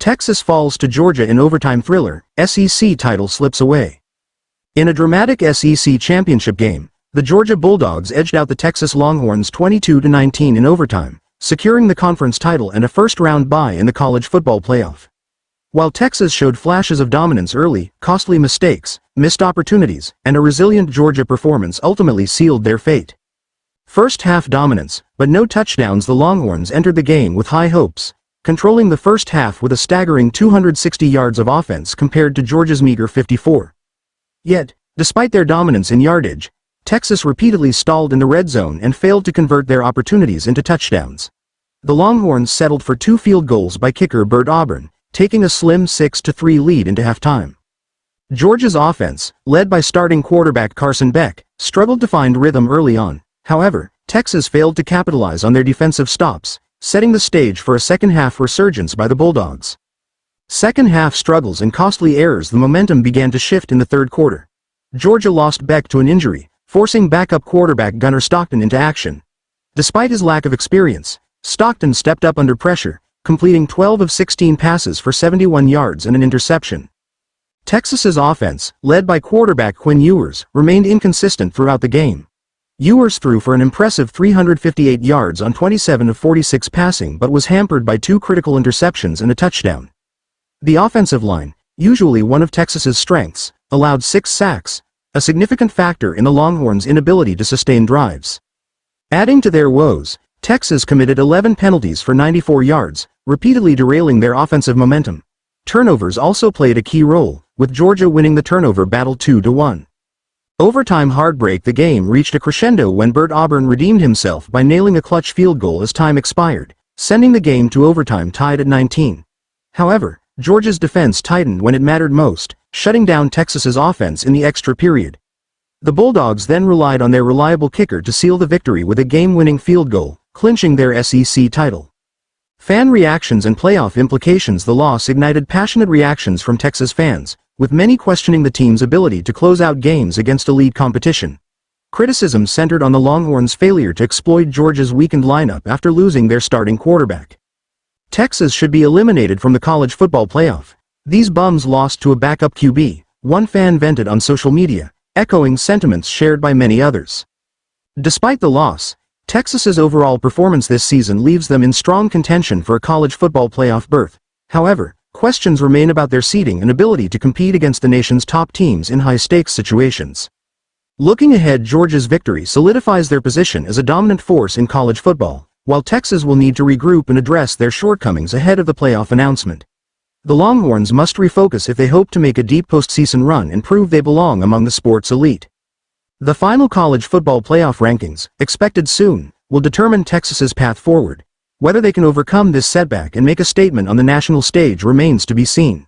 Texas falls to Georgia in overtime thriller, SEC title slips away. In a dramatic SEC championship game, the Georgia Bulldogs edged out the Texas Longhorns 22-19 in overtime, securing the conference title and a first-round bye in the college football playoff. While Texas showed flashes of dominance early, costly mistakes, missed opportunities, and a resilient Georgia performance ultimately sealed their fate. First-half dominance, but no touchdowns. The Longhorns entered the game with high hopes, controlling the first half with a staggering 260 yards of offense compared to Georgia's meager 54. Yet, despite their dominance in yardage, Texas repeatedly stalled in the red zone and failed to convert their opportunities into touchdowns. The Longhorns settled for 2 field goals by kicker Bert Auburn, taking a slim 6-3 lead into halftime. Georgia's offense, led by starting quarterback Carson Beck, struggled to find rhythm early on. However, Texas failed to capitalize on their defensive stops, setting the stage for a second-half resurgence by the Bulldogs. Second-half struggles and costly errors. The momentum began to shift in the third quarter. Georgia lost Beck to an injury, forcing backup quarterback Gunnar Stockton into action. Despite his lack of experience, Stockton stepped up under pressure, completing 12 of 16 passes for 71 yards and an interception. Texas's offense, led by quarterback Quinn Ewers, remained inconsistent throughout the game. Ewers threw for an impressive 358 yards on 27 of 46 passing but was hampered by 2 critical interceptions and a touchdown. The offensive line, usually one of Texas's strengths, allowed 6 sacks, a significant factor in the Longhorns' inability to sustain drives. Adding to their woes, Texas committed 11 penalties for 94 yards, repeatedly derailing their offensive momentum. Turnovers also played a key role, with Georgia winning the turnover battle 2-1. Overtime heartbreak. The game reached a crescendo when Bert Auburn redeemed himself by nailing a clutch field goal as time expired, sending the game to overtime tied at 19. However, Georgia's defense tightened when it mattered most, shutting down Texas's offense in the extra period. The Bulldogs then relied on their reliable kicker to seal the victory with a game-winning field goal, clinching their SEC title. Fan reactions and playoff implications. The loss ignited passionate reactions from Texas fans, with many questioning the team's ability to close out games against elite competition. Criticism centered on the Longhorns' failure to exploit Georgia's weakened lineup after losing their starting quarterback. Texas should be eliminated from the college football playoff. These bums lost to a backup QB, one fan vented on social media, echoing sentiments shared by many others. Despite the loss, Texas's overall performance this season leaves them in strong contention for a college football playoff berth. However, questions remain about their seeding and ability to compete against the nation's top teams in high-stakes situations. Looking ahead, Georgia's victory solidifies their position as a dominant force in college football, while Texas will need to regroup and address their shortcomings ahead of the playoff announcement. The Longhorns must refocus if they hope to make a deep postseason run and prove they belong among the sport's elite. The final college football playoff rankings, expected soon, will determine Texas's path forward. Whether they can overcome this setback and make a statement on the national stage remains to be seen.